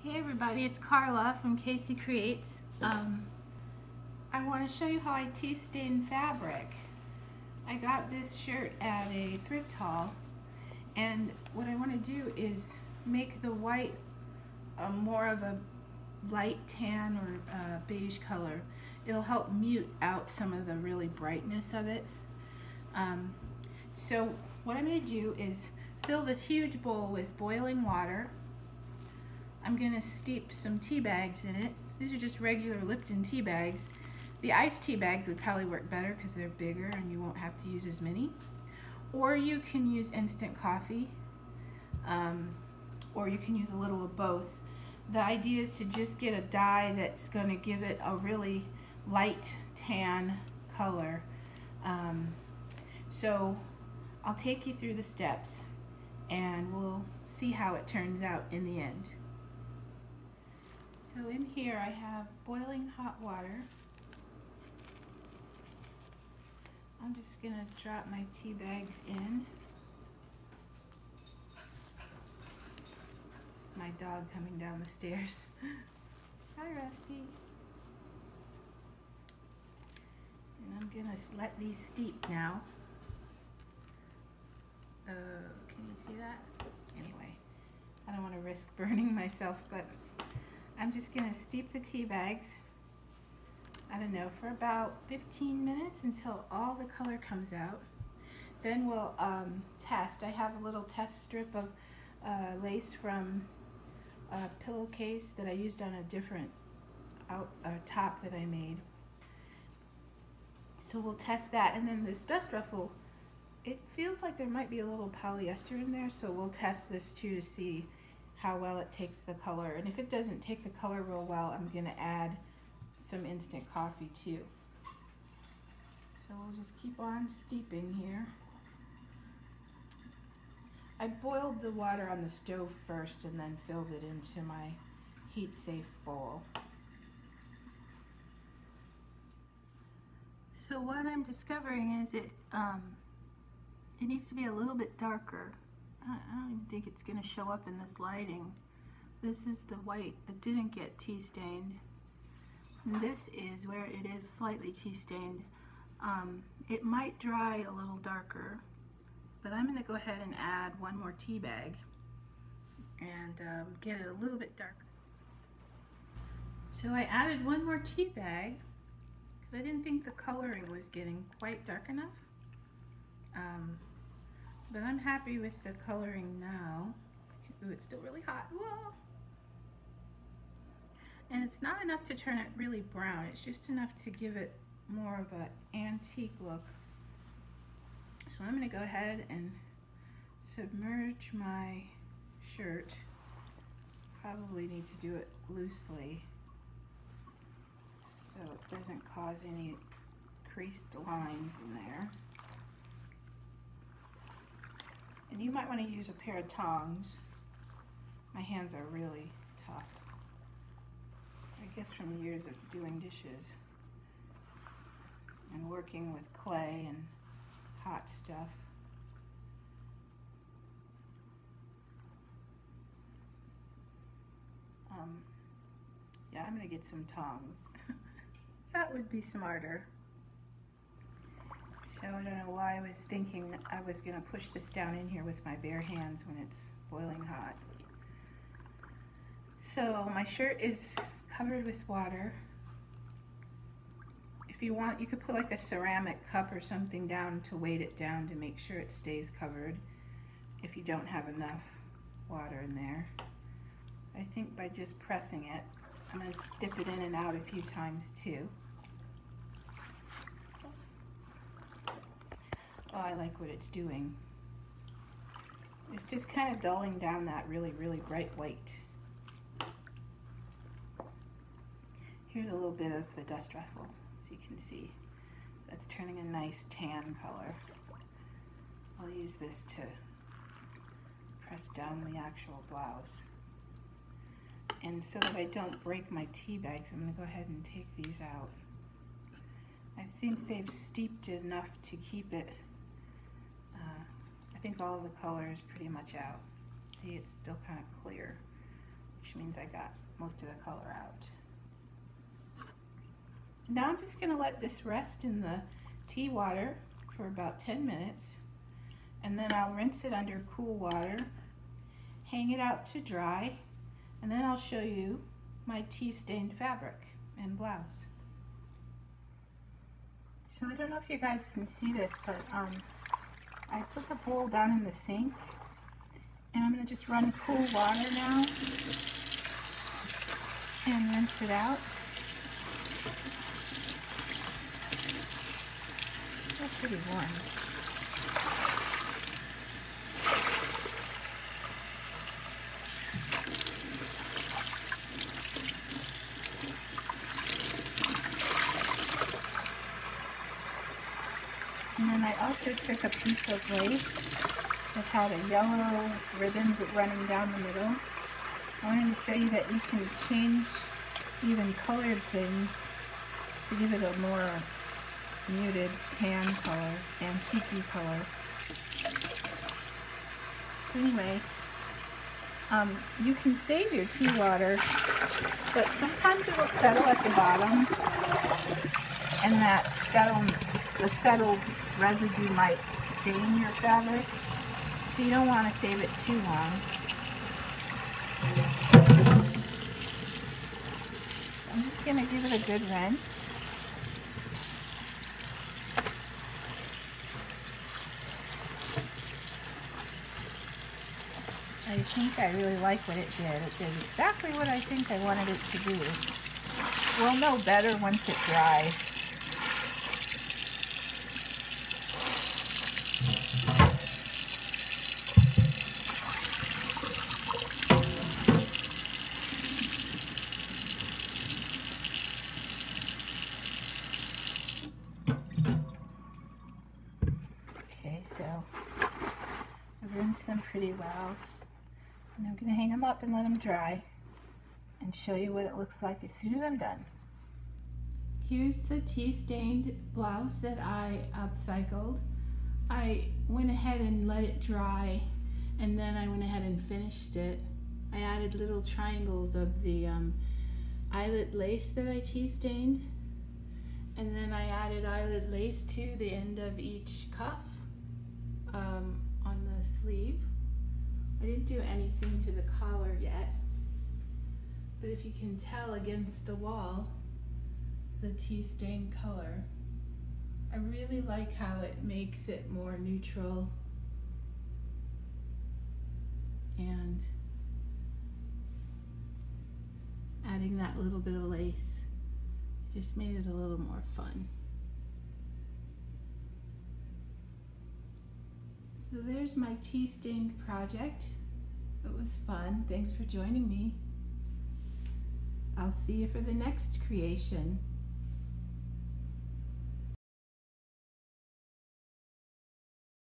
Hey everybody, it's Carla from Casey Creates. I want to show you how I tea stain fabric. I got this shirt at a thrift haul, and what I want to do is make the white more of a light tan or beige color. It'll help mute out some of the really brightness of it. So what I'm going to do is fill this huge bowl with boiling water. I'm going to steep some tea bags in it. These are just regular Lipton tea bags. The iced tea bags would probably work better because they're bigger and you won't have to use as many. Or you can use instant coffee, or you can use a little of both. The idea is to just get a dye that's going to give it a really light tan color. So I'll take you through the steps and we'll see how it turns out in the end. So in here I have boiling hot water. I'm just going to drop my tea bags in. It's my dog coming down the stairs. Hi, Rusty. And I'm going to let these steep now. Can you see that? Anyway, I don't want to risk burning myself, but I'm just going to steep the tea bags, I don't know, for about 15 minutes until all the color comes out. Then we'll test. I have a little test strip of lace from a pillowcase that I used on a different top that I made. So we'll test that, and then this dust ruffle, it feels like there might be a little polyester in there, so we'll test this too to see how well it takes the color. And if it doesn't take the color real well, I'm going to add some instant coffee too. So we'll just keep on steeping here. I boiled the water on the stove first and then filled it into my heat safe bowl. So what I'm discovering is it needs to be a little bit darker. I don't even think it's going to show up in this lighting. This is the white that didn't get tea stained. And this is where it is slightly tea stained. It might dry a little darker, but I'm going to go ahead and add one more tea bag and get it a little bit darker. So I added one more tea bag because I didn't think the coloring was getting quite dark enough. But I'm happy with the coloring now. Ooh, it's still really hot. Whoa! And it's not enough to turn it really brown. It's just enough to give it more of an antique look. So I'm going to go ahead and submerge my shirt. Probably need to do it loosely so it doesn't cause any creased lines in there. And you might want to use a pair of tongs. My hands are really tough. I guess from years of doing dishes and working with clay and hot stuff. Yeah, I'm going to get some tongs. That would be smarter. So I don't know why I was thinking I was going to push this down in here with my bare hands when it's boiling hot. So my shirt is covered with water. If you want, you could put like a ceramic cup or something down to weight it down to make sure it stays covered if you don't have enough water in there. I think by just pressing it, I'm going to dip it in and out a few times too. Oh, I like what it's doing. It's just kind of dulling down that really, really bright white. Here's a little bit of the dust ruffle, so you can see. That's turning a nice tan color. I'll use this to press down the actual blouse. And so that I don't break my tea bags, I'm going to go ahead and take these out. I think they've steeped enough to keep it. I think all of the color is pretty much out. See, it's still kind of clear. which means I got most of the color out. Now I'm just going to let this rest in the tea water for about 10 minutes, and then I'll rinse it under cool water, hang it out to dry, and then I'll show you my tea-stained fabric and blouse. So I don't know if you guys can see this, but I put the bowl down in the sink, and I'm going to just run cool water now and rinse it out. It's pretty warm. And then I also took a piece of lace that had a yellow ribbon running down the middle. I wanted to show you that you can change even colored things to give it a more muted tan color, antique color. So anyway, you can save your tea water, but sometimes it will settle at the bottom, and that the settled residue might stain your fabric, so you don't want to save it too long. So I'm just going to give it a good rinse. I think I really like what it did. It did exactly what I think I wanted it to do. We'll know better once it dries. Okay, so I've rinsed them pretty well. And I'm going to hang them up and let them dry and show you what it looks like as soon as I'm done. Here's the tea-stained blouse that I upcycled. I went ahead and let it dry, and then I went ahead and finished it. I added little triangles of the eyelet lace that I tea-stained, and then I added eyelet lace to the end of each cuff on the sleeve. I didn't do anything to the collar yet, but if you can tell against the wall, the tea-stained color, I really like how it makes it more neutral and adding that little bit of lace just made it a little more fun. So there's my tea-stained project. It was fun. Thanks for joining me. I'll see you for the next creation.